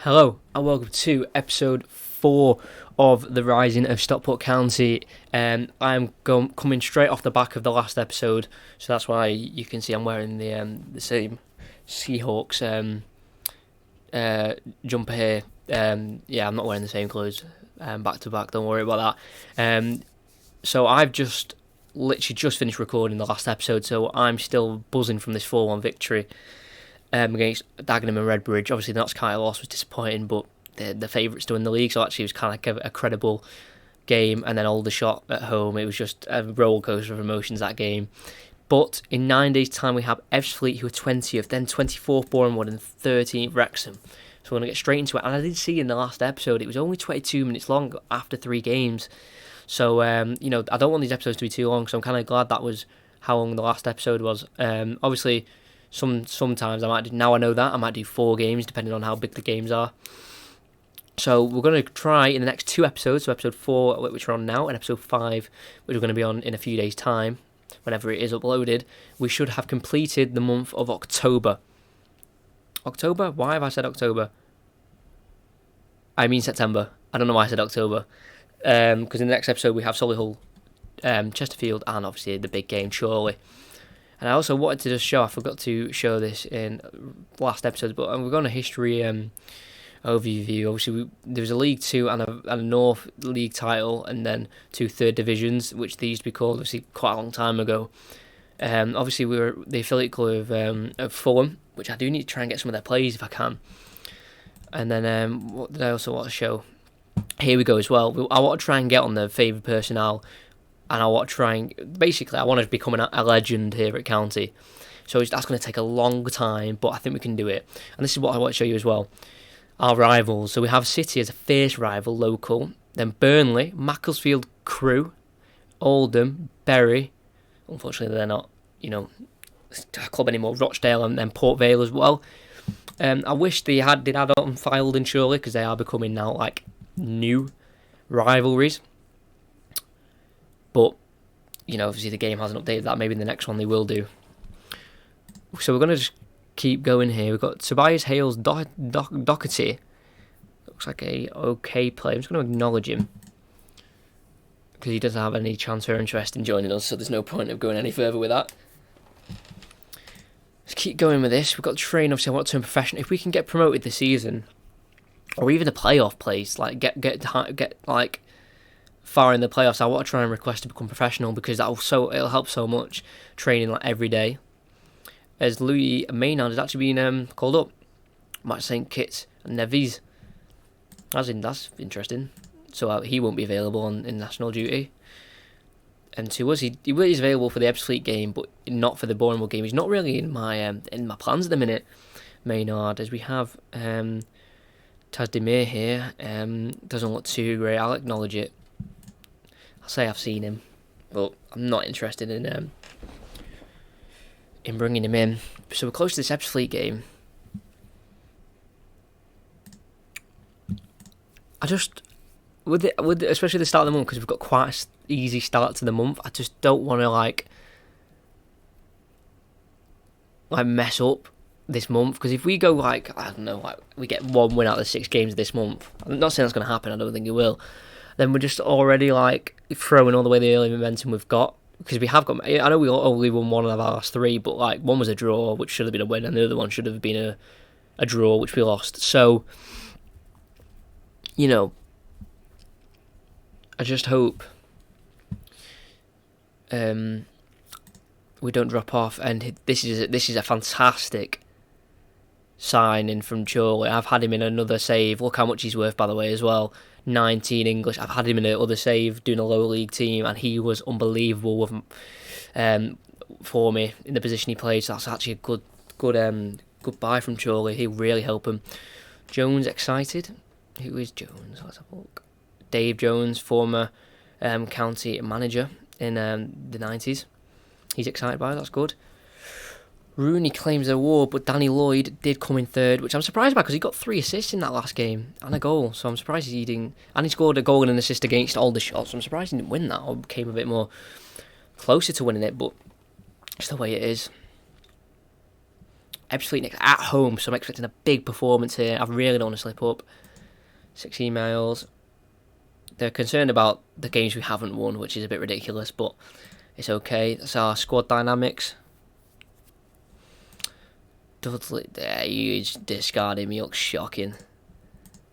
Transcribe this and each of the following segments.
Hello and welcome to episode 4 of The Rising of Stockport County. I'm coming straight off the back of the last episode, so that's why you can see I'm wearing the same Seahawks jumper here. I'm not wearing the same clothes back to back, don't worry about that. So I've literally just finished recording the last episode, so I'm still buzzing from this 4-1 victory against Dagenham and Redbridge. Obviously, the Notts County loss was disappointing, but they're the favourites to win the league, so actually it was kind of like a credible game. And then Aldershot at home, it was just a roller coaster of emotions, that game. But in 9 days' time, we have Ebbsfleet, who are 20th, then 24th Bournemouth, and 13th Wrexham. So we're going to get straight into it. And I did see in the last episode, it was only 22 minutes long after 3 games. So, I don't want these episodes to be too long, so I'm kind of glad that was how long the last episode was. Obviously, sometimes I might do, now I know that, I might do 4 games, depending on how big the games are. So we're going to try in the next 2 episodes, so episode 4, which we're on now, and episode 5, which we're going to be on in a few days' time, whenever it is uploaded, we should have completed the month of October. October? Why have I said October? I mean September. I don't know why I said October. Because in the next episode we have Solihull, Chesterfield, and obviously the big game, Chorley. And I also wanted to just show, I forgot to show this in last episode, but we're going to history overview. Obviously, there was a League 2 and a North League title, and then 2 third divisions, which they used to be called, obviously, quite a long time ago. Obviously, we were the affiliate club of Fulham, which I do need to try and get some of their plays if I can. And then, what did I also want to show? Here we go as well. I want to try and get on the favoured personnel, and I want to try and, basically, I want to become a legend here at County. So that's going to take a long time, but I think we can do it. And this is what I want to show you as well. Our rivals. So we have City as a fierce rival, local. Then Burnley, Macclesfield Crew, Oldham, Bury. Unfortunately, they're not, a club anymore. Rochdale and then Port Vale as well. I wish they did add on Fylde and Chorley, because they are becoming now like new rivalries. But, obviously the game hasn't updated that. Maybe in the next one they will do. So we're going to just keep going here. We've got Tobias Hales Doherty. Looks like a okay player. I'm just going to acknowledge him, because he doesn't have any chance or interest in joining us, so there's no point of going any further with that. Let's keep going with this. We've got Train, obviously I want to turn professional. If we can get promoted this season, or even a playoff place, like get like far in the playoffs, I want to try and request to become professional, because it'll help so much training like every day. As Louis Maynard has actually been called up, Matt St. Kitts and Neves. That's interesting. So he won't be available in national duty. And to us, he is available for the Ebbsfleet game, but not for the Bournemouth game. He's not really in my plans at the minute, Maynard, as we have Tazdemir here. Doesn't look too great. I'll acknowledge it. I'll say I've seen him, but I'm not interested in bringing him in. So we're close to this Ebbsfleet game. I just, with especially the start of the month, because we've got quite an easy start to the month, I just don't want to like mess up this month, because if we go I don't know, we get 1 win out of the 6 games this month, I'm not saying that's going to happen, I don't think it will, then we're just already throwing all the way the early momentum we've got, because we have got, I know we only won 1 of our last 3, but one was a draw, which should have been a win, and the other one should have been a draw, which we lost. So, I just hope we don't drop off. And this is a fantastic signing from Chorley. I've had him in another save. Look how much he's worth, by the way, as well. 19 English. I've had him in another save doing a lower league team, and he was unbelievable for me in the position he played. So that's actually a good buy from Chorley. He'll really help him. Jones excited. Who is Jones? Let's have a look. Dave Jones, former county manager in the 90s. He's excited by it, that's good. Rooney claims the award, but Danny Lloyd did come in third, which I'm surprised by, because he got 3 assists in that last game and a goal. So I'm surprised he didn't. And he scored a goal and an assist against Aldershot, so I'm surprised he didn't win that, or came a bit more closer to winning it, but it's the way it is. Ebbsfleet next at home, so I'm expecting a big performance here. I really don't want to slip up. 6 emails. They're concerned about the games we haven't won, which is a bit ridiculous, but it's okay. That's our squad dynamics. Dudley, there, you just discarded me. Looks shocking.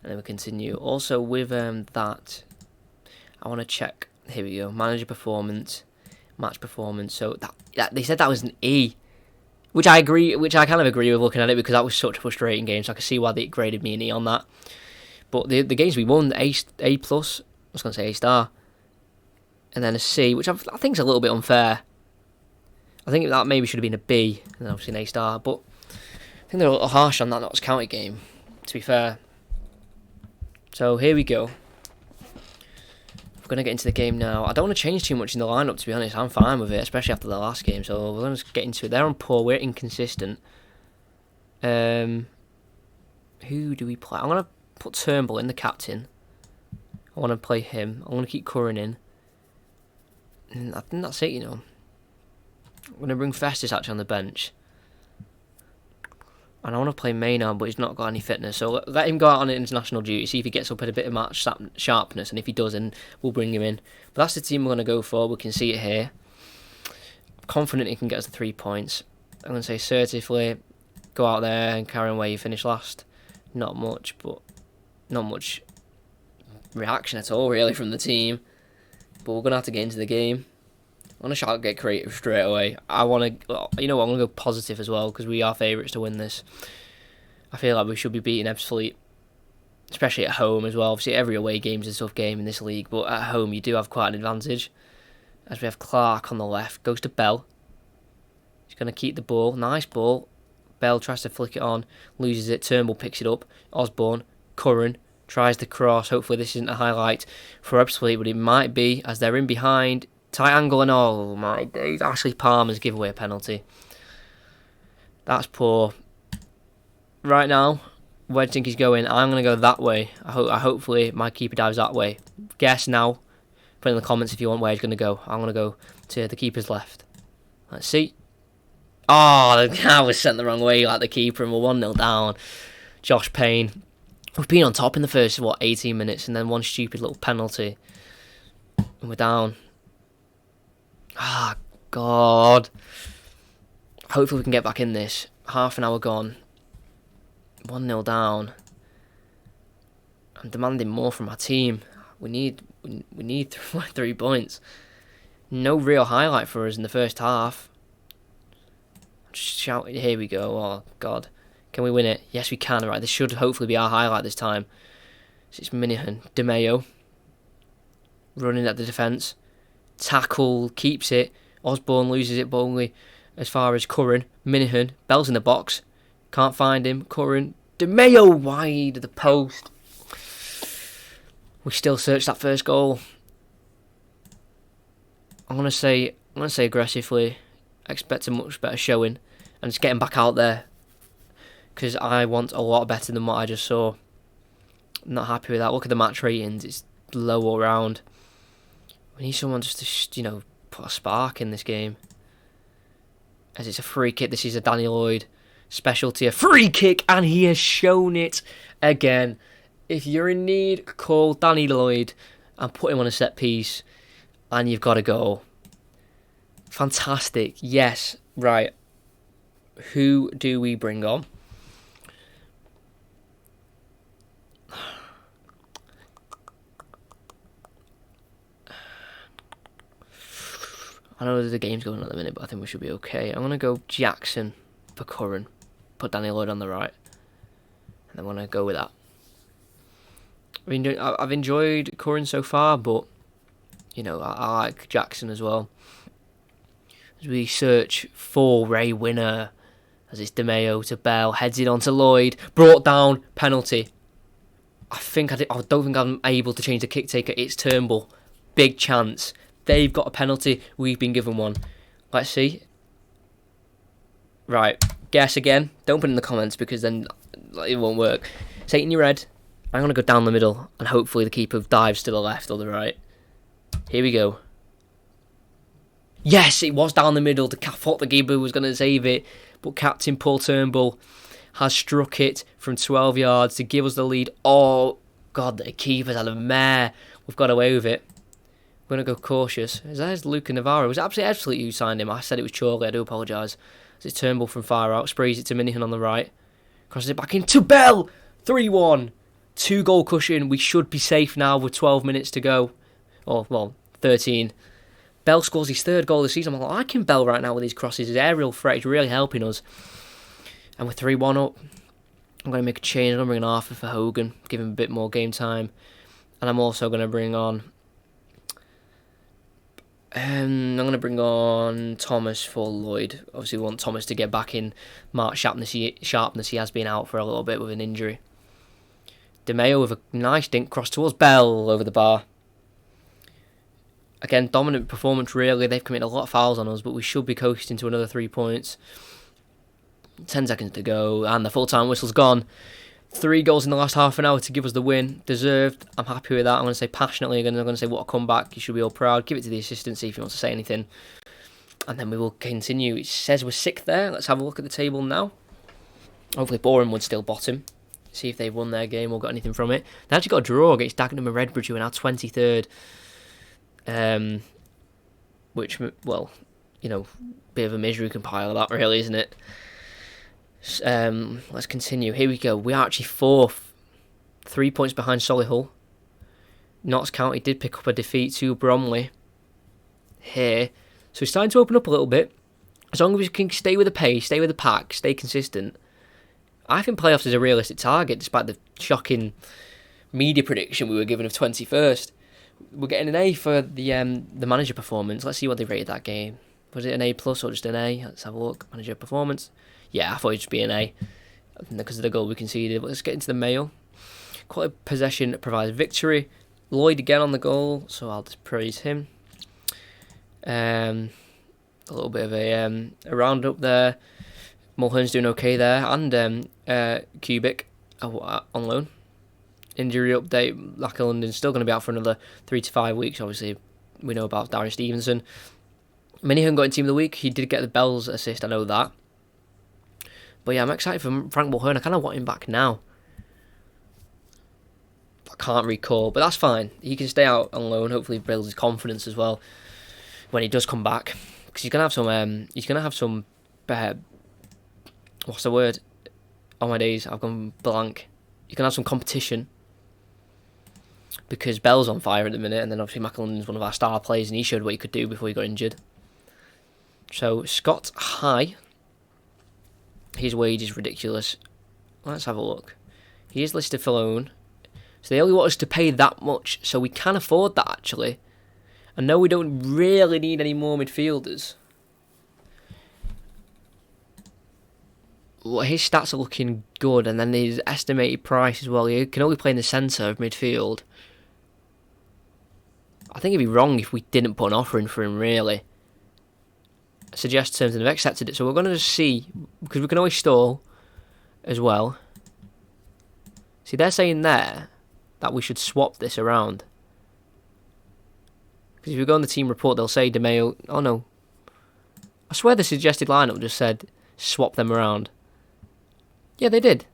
And then we continue. Also with that, I want to check. Here we go. Manager performance, match performance. So that they said that was an E, which I agree. Which I kind of agree with looking at it, because that was such a frustrating game. So I can see why they graded me an E on that. But the games we won, A plus. I was going to say A star, and then a C, which I think is a little bit unfair. I think that maybe should have been a B, and then obviously an A star. But I think they're a little harsh on that Notts County game, to be fair. So here we go. We're going to get into the game now. I don't want to change too much in the lineup, to be honest. I'm fine with it, especially after the last game. So we're going to get into it. They're on poor. We're inconsistent. Who do we play? I'm going to put Turnbull in, the captain. I want to play him. I want to keep Curran in. And I think that's it, you know. I'm going to bring Festus actually on the bench. And I want to play Maynard, but he's not got any fitness. So let him go out on international duty, see if he gets up at a bit of match sharpness. And if he does, then we'll bring him in. But that's the team we're going to go for. We can see it here. I'm confident he can get us the 3 points. I'm going to say assertively, go out there and carry on where you finished last. Not much, but not much reaction at all really from the team, but we're gonna have to get into the game. I want to shout, get creative straight away. I want to, you know what, I'm gonna go positive as well, because we are favourites to win this. I feel like we should be beating Ebbsfleet, especially at home as well. Obviously every away game is a tough game in this league, but at home you do have quite an advantage, as we have Clark on the left, goes to Bell. He's gonna keep the ball, nice ball. Bell tries to flick it on, loses it. Turnbull picks it up. Osborne, Curran tries the cross. Hopefully this isn't a highlight for Ebbsfleet, but it might be, as they're in behind. Tight angle, and oh my days, Ashley Palmer's give away a penalty. That's poor. Right now, where do you think he's going? I'm going to go that way. Hopefully my keeper dives that way. Guess now. Put in the comments if you want where he's going to go. I'm going to go to the keeper's left. Let's see. Oh, I was sent the wrong way like the keeper, and we're 1-0 down. Josh Payne. We've been on top in the first, 18 minutes, and then one stupid little penalty. And we're down. Ah, God. Hopefully we can get back in this. Half an hour gone. 1-0 down. I'm demanding more from our team. We need 3 points. No real highlight for us in the first half. Just shout, here we go. Oh, God. Can we win it? Yes, we can. Right, this should hopefully be our highlight this time. So it's Minihan. DeMeo. Running at the defence. Tackle. Keeps it. Osborne loses it, but only as far as Curran. Minihan. Bell's in the box. Can't find him. Curran. DeMeo wide of the post. We still search that first goal. I'm gonna say aggressively. I expect a much better showing, and just getting back out there, because I want a lot better than what I just saw. I'm not happy with that. Look at the match ratings; it's low all round. We need someone just to, put a spark in this game. As it's a free kick. This is a Danny Lloyd specialty, a free kick, and he has shown it again. If you're in need, call Danny Lloyd and put him on a set piece, and you've got a goal. Fantastic. Yes. Right. Who do we bring on? I know the game's going on at the minute, but I think we should be okay. I'm going to go Jackson for Curran. Put Danny Lloyd on the right. And I'm going to go with that. I've enjoyed Curran so far, but, I like Jackson as well. As we search for Ray Winner, as it's DeMeo to Bell, heads it on to Lloyd, brought down, penalty. I don't think I'm able to change the kick taker. It's Turnbull. Big chance. They've got a penalty. We've been given one. Let's see. Right. Guess again. Don't put it in the comments, because then it won't work. Say it in your head. I'm going to go down the middle, and hopefully the keeper dives to the left or the right. Here we go. Yes, it was down the middle. I thought the keeper was going to save it, but captain Paul Turnbull has struck it from 12 yards to give us the lead. Oh, God, the keeper's had a mare. We've got away with it. We're going to go cautious. There's Luca Navarro. It was absolutely who signed him. I said it was Chorley. I do apologise. It's Turnbull from far out. Sprays it to Minihan on the right. Crosses it back into Bell. 3-1. 2-goal cushion. We should be safe now with 12 minutes to go. Or, well, 13. Bell scores his 3rd goal of the season. I'm liking Bell right now with his crosses. His aerial threat is really helping us. And we're 3-1 up. I'm going to make a change. I'm going to bring on Arthur for Hogan. Give him a bit more game time. And I'm also going to bring on... I'm going to bring on Thomas for Lloyd. Obviously, we want Thomas to get back in Mark sharpness. He has been out for a little bit with an injury. De Mayo with a nice dink cross towards Bell over the bar. Again, dominant performance really. They've committed a lot of fouls on us, but we should be coasting to another 3 points. 10 seconds to go, and the full-time whistle's gone. 3 goals in the last half an hour to give us the win. Deserved. I'm happy with that. I'm going to say passionately again. I'm going to say what a comeback. You should be all proud. Give it to the assistant, see if he wants to say anything. And then we will continue. It says we're 6th there. Let's have a look at the table now. Hopefully Boreham would still bottom. See if they've won their game or got anything from it. They actually got a draw against Dagenham and Redbridge, who are now 23rd. Which, well, you know, bit of a misery compile that really, isn't it? Let's continue. Here we go. We are actually 4th. 3 points behind Solihull. Notts County did pick up a defeat to Bromley here. So it's starting to open up a little bit. As long as we can stay with the pace, stay with the pack, stay consistent, I think playoffs is a realistic target, despite the shocking media prediction we were given of 21st. We're getting an A for the manager performance. Let's see what they rated that game. Was it an A plus or just an A? Let's have a look. Manager performance. Yeah, I thought it'd just be an A because of the goal we conceded. But let's get into the mail. Quality possession provides victory. Lloyd again on the goal, so I'll just praise him. A little bit of a roundup there. Mulhern's doing okay there, and Cubic on loan. Injury update: Lacka London's still going to be out for another 3 to 5 weeks. Obviously, we know about Darren Stevenson. Minihan got in team of the week. He did get the Bells assist, I know that. But yeah, I'm excited for Frank Mulhern. I kind of want him back now. I can't recall, but that's fine. He can stay out on loan. Hopefully, builds his confidence as well when he does come back, because he's gonna have some. He's gonna have some. What's the word? Oh my days, I've gone blank. He's gonna have some competition because Bell's on fire at the minute, and then obviously McAllen's one of our star players, and he showed what he could do before he got injured. So Scott High, his wage is ridiculous. Let's have a look. He is listed for loan. So they only want us to pay that much, so we can afford that actually. And no, we don't really need any more midfielders. Well, his stats are looking good, and then his estimated price as well. He can only play in the centre of midfield. I think it'd be wrong if we didn't put an offer in for him, really. Suggest terms, and they've accepted it, so we're going to just see, because we can always stall as well. See, they're saying there that we should swap this around. Because if we go on the team report, they'll say DeMayo. Oh no. I swear the suggested lineup just said swap them around. Yeah, they did.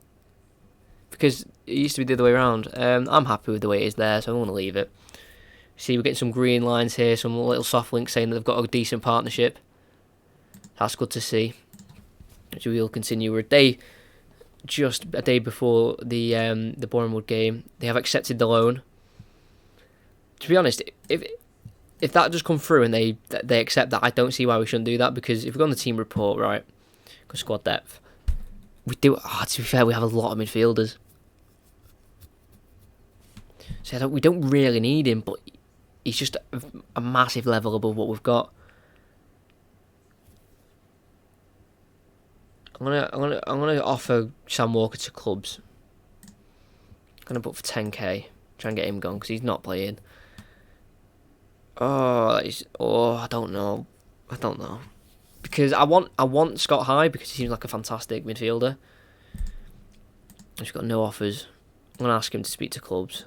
Because it used to be the other way around. I'm happy with the way it is there, so I'm going to leave it. See, we're getting some green lines here, some little soft links saying that they've got a decent partnership. That's good to see. So we'll continue. We're just a day before the Bournemouth game. They have accepted the loan. To be honest, if that does come through and they accept that, I don't see why we shouldn't do that, because if we go on the team report, right, go squad depth, we do. To be fair, we have a lot of midfielders. So we don't really need him, but he's just a massive level above what we've got. I'm gonna offer Sam Walker to clubs. I'm gonna put for 10k. Try and get him gone because he's not playing. I don't know. Because I want Scott High because he seems like a fantastic midfielder. He's got no offers. I'm gonna ask him to speak to clubs.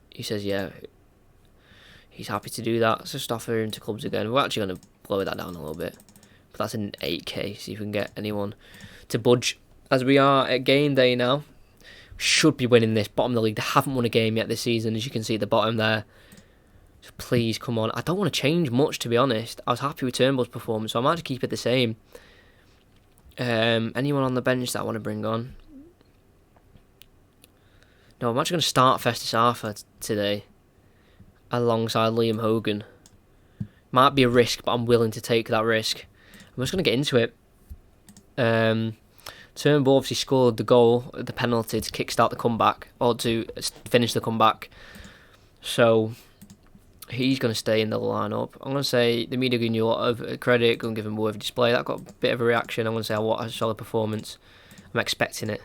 He says yeah. He's happy to do that. So just offer him to clubs again. We're actually gonna blow that down a little bit. But that's in 8k, see if we can get anyone to budge. As we are at game day now, should be winning this. Bottom of the league, they haven't won a game yet this season, as you can see at the bottom there. So please, come on. I don't want to change much, to be honest. I was happy with Turnbull's performance, so I might just keep it the same. Anyone on the bench that I want to bring on? No, I'm actually going to start Festus Arthur today, alongside Liam Hogan. Might be a risk, but I'm willing to take that risk. I'm just going to get into it. Turnbull obviously scored the goal, the penalty to kickstart the comeback, or to finish the comeback. So he's going to stay in the lineup. I'm going to say the media giving you a lot of credit, going to give him a worthy display. That got a bit of a reaction. I'm going to say what a solid performance. I'm expecting it.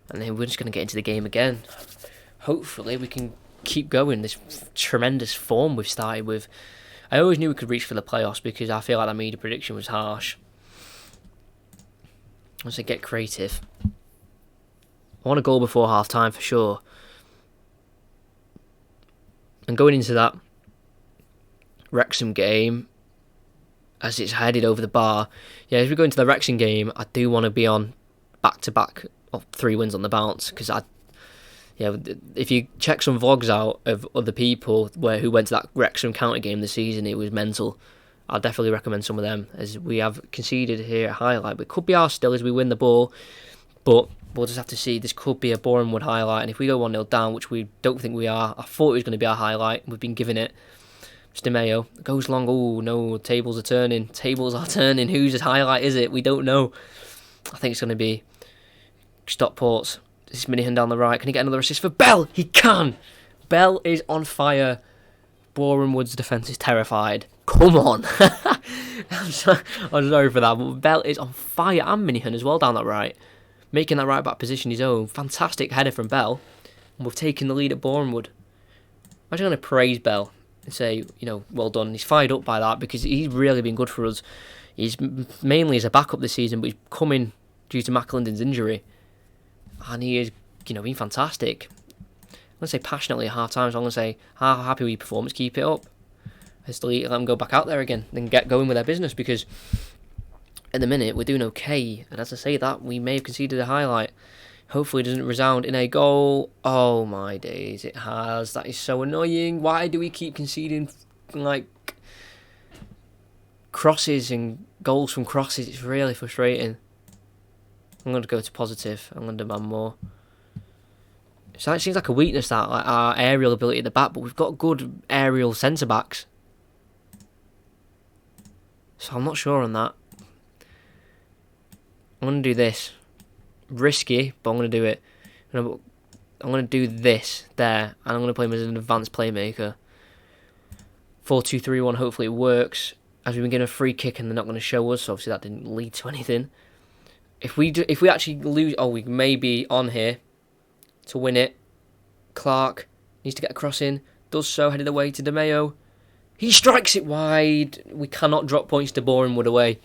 And then we're just going to get into the game again. Hopefully we can keep going this tremendous form we've started with. I always knew we could reach for the playoffs because I feel like that media prediction was harsh. I say get creative. I want a goal before half time for sure. And going into that Wrexham game, as it's headed over the bar, as we go into the Wrexham game, I do want to be on back-to-back 3 wins on the bounce, because if you check some vlogs out of other people who went to that Wrexham County game this season, it was mental. I'll definitely recommend some of them, as we have conceded here at highlight. It could be ours still as we win the ball, but we'll just have to see. This could be a Bournemouth highlight, and if we go 1-0 down, which we don't think we are, I thought it was going to be our highlight. We've been given it. Di Maio goes long. Oh no, tables are turning. Tables are turning. Whose highlight is it? We don't know. I think it's going to be Stockport's. This is Minihan down the right. Can he get another assist for Bell? He can. Bell is on fire. Bournemouth's defence is terrified. Come on. I'm sorry for that, but Bell is on fire, and Minihan as well down that right. Making that right back position his own. Fantastic header from Bell. And we've taken the lead at Bournemouth. I'm actually going to praise Bell and say, well done. He's fired up by that because he's really been good for us. He's mainly as a backup this season, but he's coming due to McAlinden's injury. And he is, been fantastic. I'm going to say passionately at half time, so I'm going to say, how happy with your performance, keep it up. Let's let them go back out there again and get going with their business, because at the minute we're doing okay. And as I say that, we may have conceded a highlight. Hopefully it doesn't resound in a goal. Oh my days, it has. That is so annoying. Why do we keep conceding crosses and goals from crosses? It's really frustrating. I'm going to go to positive. I'm going to demand more. So it seems like a weakness, that our aerial ability at the back, but we've got good aerial centre backs. So I'm not sure on that. I'm going to do this. Risky, but I'm going to do it. I'm going to do this there, and I'm going to play him as an advanced playmaker. 4-2-3-1. Hopefully it works. As we've been getting a free kick, and they're not going to show us. So obviously that didn't lead to anything. If we actually lose, we may be on here to win it. Clark needs to get a cross in. Does so, headed away to Di Maio. He strikes it wide. We cannot drop points to Bournemouth away.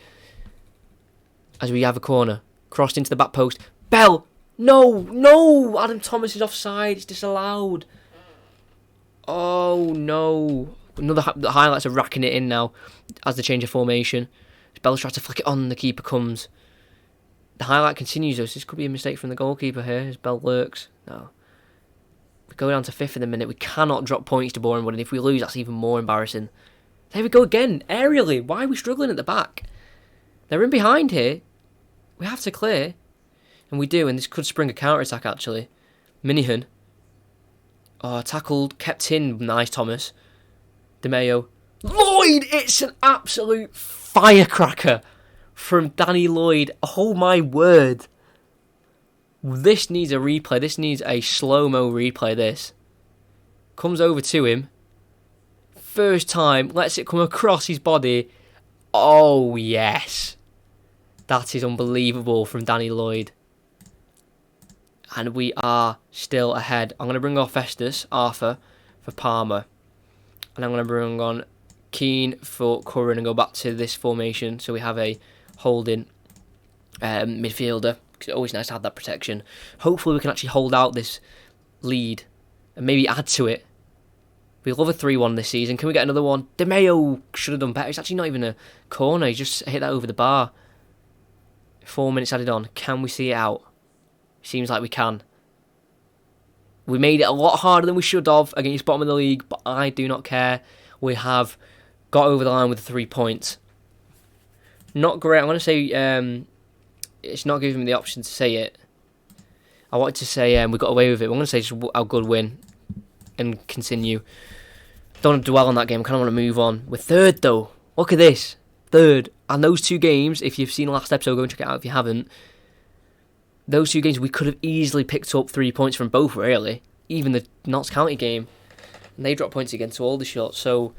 As we have a corner. Crossed into the back post. Bell! No! Adam Thomas is offside. It's disallowed. Oh, no. The highlights are racking it in now as they change of formation. Bell tries to flick it on. The keeper comes. The highlight continues, though, so this could be a mistake from the goalkeeper here as Bell lurks. No. We go down to 5th in a minute. We cannot drop points to Bournemouth, and if we lose, that's even more embarrassing. There we go again, aerially. Why are we struggling at the back? They're in behind here. We have to clear. And we do, and this could spring a counter-attack, actually. Minihan. Oh, tackled, kept in. Nice, Thomas. Di Maio. Lloyd! It's an absolute firecracker from Danny Lloyd. Oh my word. This needs a replay. This needs a slow-mo replay, this. Comes over to him. First time. Lets it come across his body. Oh, yes. That is unbelievable from Danny Lloyd. And we are still ahead. I'm going to bring off Festus, Arthur, for Palmer. And I'm going to bring on Keane for Curran and go back to this formation. So we have a holding midfielder. It's always nice to have that protection. Hopefully we can actually hold out this lead and maybe add to it. We love a 3-1 this season. Can we get another one? De Mayo should have done better. It's actually not even a corner. He just hit that over the bar. 4 minutes added on. Can we see it out? Seems like we can. We made it a lot harder than we should have against bottom of the league, but I do not care. We have got over the line with the 3 points. Not great. I'm going to say it's not giving me the option to say it. I wanted to say we got away with it. I'm going to say just a good win and continue. Don't want to dwell on that game. I kind of want to move on. We're third, though. Look at this. Third. And those 2 games, if you've seen the last episode, go and check it out if you haven't. Those 2 games, we could have easily picked up 3 points from both, really. Even the Notts County game. And they dropped points against all the shots. So,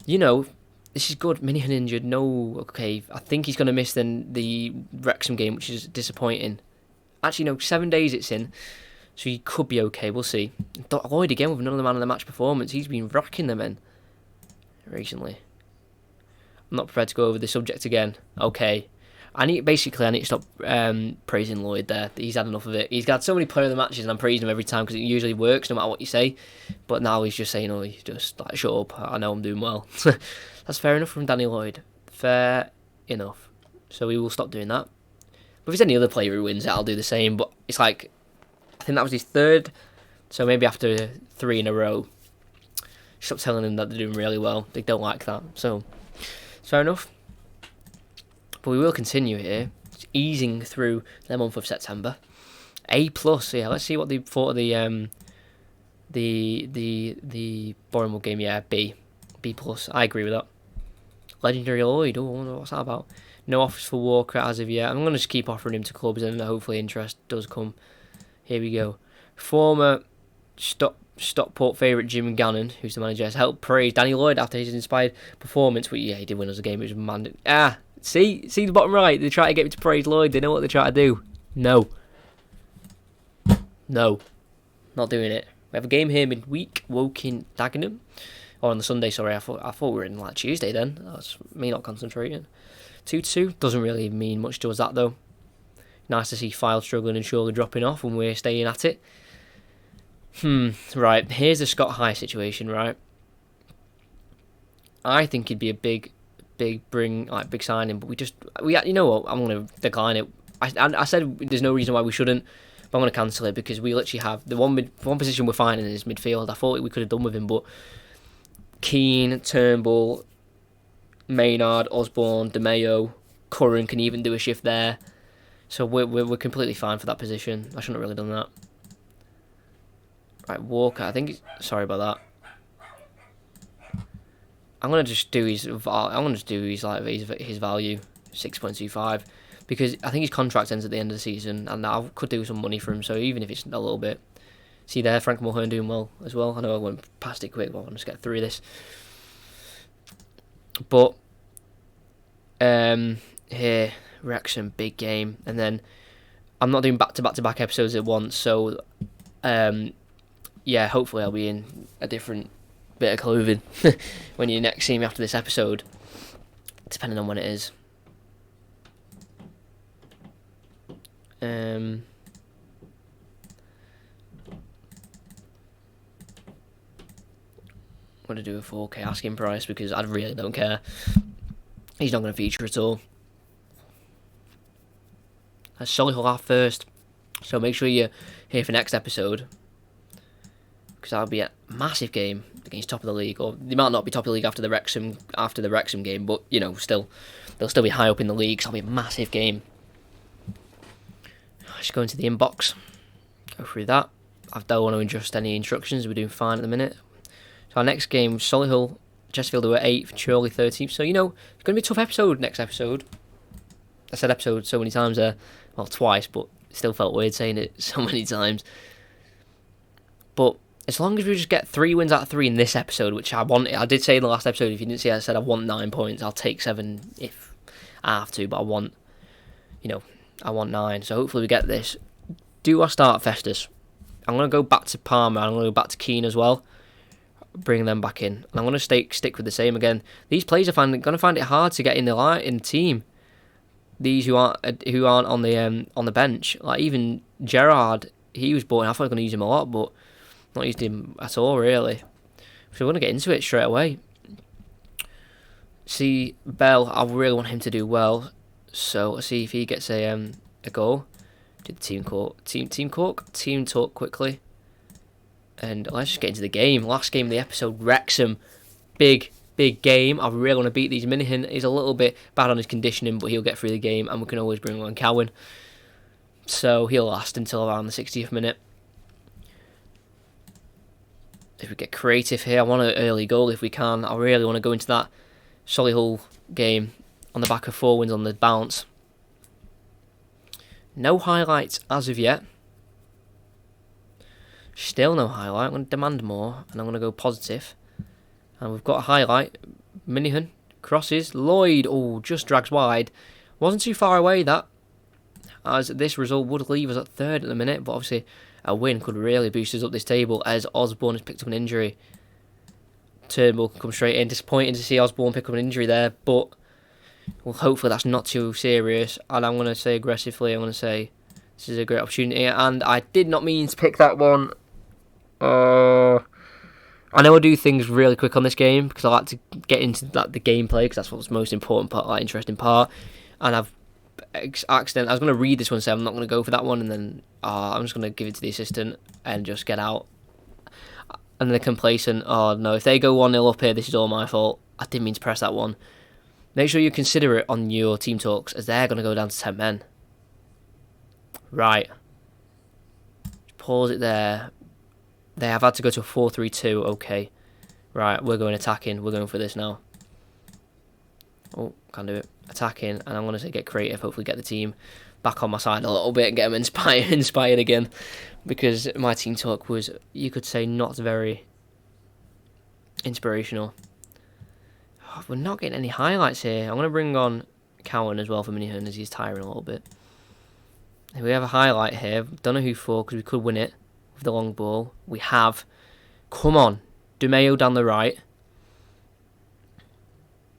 this is good. Minihan injured. No, okay. I think he's going to miss then the Wrexham game, which is disappointing. Actually, no, 7 days it's in. So he could be okay. We'll see. Lloyd again with another man of the match performance. He's been rocking them in recently. I'm not prepared to go over the subject again. Okay. I need to stop praising Lloyd there. He's had enough of it. He's got so many player of the matches and I'm praising him every time because it usually works no matter what you say. But now he's just saying, he's just like, shut up. I know I'm doing well. That's fair enough from Danny Lloyd. Fair enough. So we will stop doing that. But if there's any other player who wins it, I'll do the same. But it's like, I think that was his 3rd. So maybe after 3 in a row, stop telling them that they're doing really well. They don't like that. So, fair enough. But we will continue here. It's easing through the month of September. A+, yeah. Let's see what they thought of the Bournemouth game. Yeah, B+. I agree with that. Legendary Lloyd. Oh, I wonder what's that about. No offers for Walker as of yet. I'm going to just keep offering him to clubs and hopefully interest does come. Here we go. Former Stockport favourite Jim Gannon, who's the manager, has helped praise Danny Lloyd after his inspired performance. But yeah, he did win us a game. It was man. See the bottom right. They try to get me to praise Lloyd. They know what they try to do. No, not doing it. We have a game here midweek. Woking Dagenham. Or on the Sunday, sorry. I thought we were in like Tuesday then. That's me not concentrating. 2-2. Doesn't really mean much to us that though. Nice to see File struggling and surely dropping off when we're staying at it. Right. Here's the Scott High situation, right? I think it'd be a big signing, but you know what? I'm going to decline it. I said there's no reason why we shouldn't, but I'm going to cancel it because we literally have the one position we're finding is midfield. I thought we could have done with him, but Keane, Turnbull, Maynard, Osborne, De Mayo, Curran can even do a shift there. So we're completely fine for that position. I shouldn't have really done that. Right, Walker. I think. Sorry about that. I'm gonna just do his value, 6.25, because I think his contract ends at the end of the season, and I could do some money for him. So even if it's a little bit. See there, Frank Mulhern doing well as well. I know I went past it quick, but I want to just get through this. But here, Wrexham, big game, and then I'm not doing back-to-back episodes at once, so yeah, hopefully I'll be in a different bit of clothing when you next see me after this episode, depending on when it is. I'm going to do a 4K asking price because I really don't care. He's not going to feature at all. That's Solihull half first, so make sure you're here for next episode, because that'll be a massive game against top of the league, or they might not be top of the league after the Wrexham game, but still they'll still be high up in the league, so it'll be a massive game. Just go into the inbox, go through that. I don't want to adjust any instructions, we're doing fine at the minute. So our next game, Solihull, Chesterfield were 8th, Chorley 13th, so it's going to be a tough episode next episode. I said episode so many times there, well twice, but it still felt weird saying it so many times. But as long as we just get 3 wins out of 3 in this episode, which I want, I did say in the last episode, if you didn't see it, I said I want 9 points. I'll take 7 if I have to, but I want 9. So hopefully we get this. Do I start Festus? I'm going to go back to Palmer, and I'm going to go back to Keane as well. Bring them back in. And I'm going to stick with the same again. These players are going to find it hard to get in the team. These who aren't on the bench, like even Gerrard, he was bought in. I thought I was going to use him a lot, but not used him at all really. So we want to get into it straight away. See, Bell, I really want him to do well. So let's see if he gets a goal. Do the team talk quickly. And let's just get into the game. Last game of the episode, Wrexham. Big game. I really want to beat these. Minihan is a little bit bad on his conditioning, but he'll get through the game, and we can always bring on Cowan. So he'll last until around the 60th minute. If we get creative here, I want an early goal if we can. I really want to go into that Solihull game on the back of 4 wins on the bounce. No highlights as of yet. Still no highlight. I'm going to demand more, and I'm going to go positive. And we've got a highlight. Minihan crosses. Lloyd, just drags wide. Wasn't too far away, that. As this result would leave us at 3rd at the minute, but obviously a win could really boost us up this table as Osborne has picked up an injury. Turnbull can come straight in. Disappointing to see Osborne pick up an injury there, but well, hopefully that's not too serious. And I'm going to say aggressively, I'm going to say this is a great opportunity. And I did not mean to pick that one. I know I do things really quick on this game because I like to get into the gameplay because that's what's the most important part, interesting part. And I've accident. I was going to read this one and say I'm not going to go for that one, and then I'm just going to give it to the assistant and just get out. And they're complacent. Oh no, if they go 1-0 up here, this is all my fault. I didn't mean to press that one. Make sure you consider it on your team talks as they're going to go down to 10 men. Right. Pause it there. They have had to go to a 4-3-2. Okay. Right, we're going attacking. We're going for this now. Oh, can't do it. Attacking, and I'm going to say get creative, hopefully get the team back on my side a little bit and get them inspired again, because my team talk was, you could say, not very inspirational. We're not getting any highlights here. I'm going to bring on Cowan as well for Minihan as he's tiring a little bit. We have a highlight here. Don't know who for because we could win it with the long ball. We have. Come on. DeMeo down the right.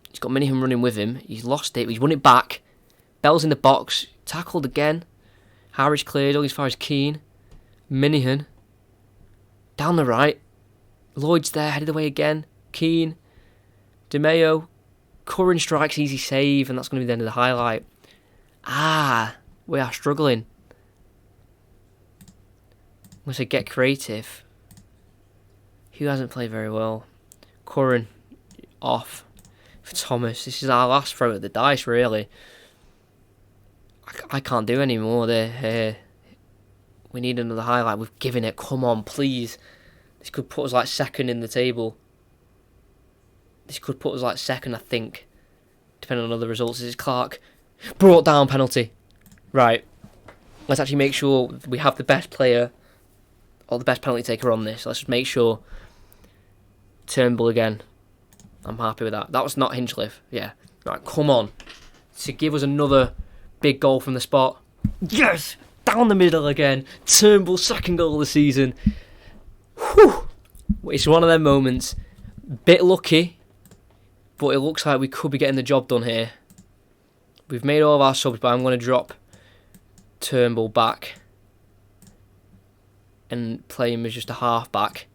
He's got Minihan running with him. He's lost it. He's won it back. Bell's in the box. Tackled again. Harris cleared all as far as Keane. Minihan. Down the right. Lloyd's there. Headed away again. Keane. DeMeo. Curran strikes. Easy save. And that's going to be the end of the highlight. We are struggling. I'm going to say get creative. Who hasn't played very well? Curran. Off. For Thomas. This is our last throw at the dice, really. I can't do any more there. We need another highlight. We've given it. Come on, please. This could put us like second in the table. This could put us like second, I think. Depending on other results. This is Clark. Brought down penalty. Right. Let's actually make sure we have the best player or the best penalty taker on this. Let's just make sure. Turnbull again. I'm happy with that. That was not Hinchcliffe. Yeah. Right, come on. To give us another big goal from the spot. Yes! Down the middle again. Turnbull's second goal of the season. Whew! It's one of them moments. Bit lucky. But it looks like we could be getting the job done here. We've made all of our subs, but I'm going to drop Turnbull back. And play him as just a half-back.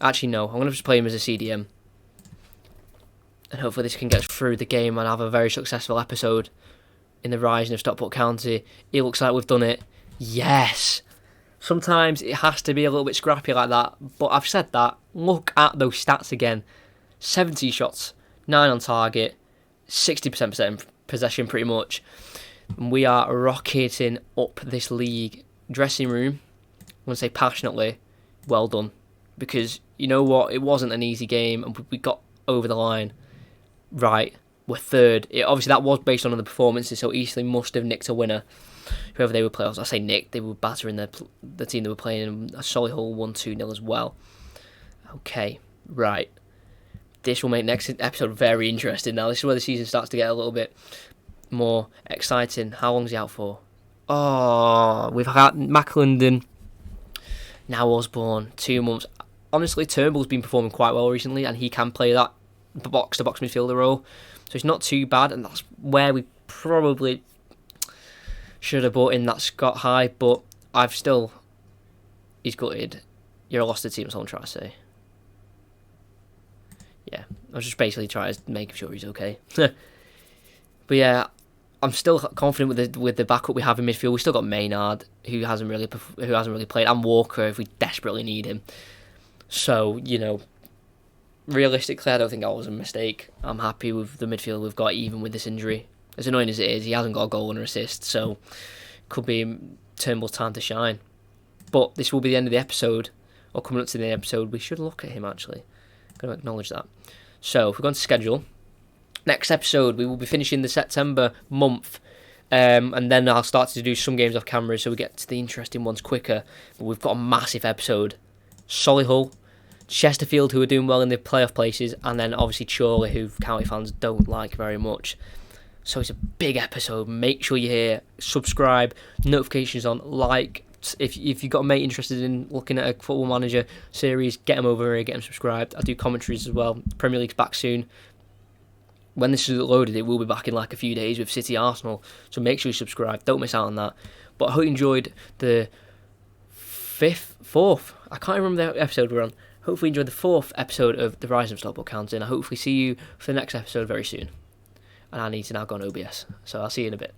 Actually, no. I'm going to just play him as a CDM. And hopefully this can get us through the game and have a very successful episode in the rising of Stockport County. It looks like we've done it. Yes! Sometimes it has to be a little bit scrappy like that. But I've said that. Look at those stats again. 70 shots, 9 on target, 60% possession pretty much. And we are rocketing up this league. Dressing room, I'm going to say passionately, well done. Because, you know what, it wasn't an easy game and we got over the line. Right, we're third. Obviously, that was based on the performances, so Eastleigh must have nicked a winner. Whoever they were playing, I say nicked, they were battering the team they were playing. Solihull won 2-0 as well. Okay, right. This will make next episode very interesting now. This is where the season starts to get a little bit more exciting. How long's he out for? Oh, we've had McLendon, now Osborne, 2 months. Honestly, Turnbull's been performing quite well recently, and he can play that box-to-box midfielder role. So it's not too bad, and that's where we probably should have brought in that Scott High, but he's gutted. You're a lost to team, that's all I'm trying to say. yeah, I was just basically trying to make sure he's okay. But yeah, I'm still confident with the backup we have in midfield. We still got Maynard, who hasn't really played, and Walker if we desperately need him. So realistically, I don't think that was a mistake. I'm happy with the midfield we've got, even with this injury. As annoying as it is, he hasn't got a goal and an assist, so could be Turnbull's time to shine. But this will be the end of the episode, or coming up to the episode. We should look at him, actually. Got to acknowledge that. So, if we're going to schedule, next episode, we will be finishing the September month, and then I'll start to do some games off camera, so we get to the interesting ones quicker. But we've got a massive episode. Solihull, Chesterfield, who are doing well in the playoff places, and then obviously Chorley, who County fans don't like very much. So it's a big episode. Make sure you're here, subscribe, notifications on, like. If you've got a mate interested in looking at a Football Manager series, get them over here, get them subscribed. I do commentaries as well. Premier League's back soon. When this is loaded, it will be back in like a few days with City Arsenal. So make sure you subscribe. Don't miss out on that. But I hope you enjoyed the fourth. I can't remember the episode we're on. Hopefully you enjoyed the fourth episode of the Rise of Stockport County, and I hopefully see you for the next episode very soon. And I need to now go on OBS. So I'll see you in a bit.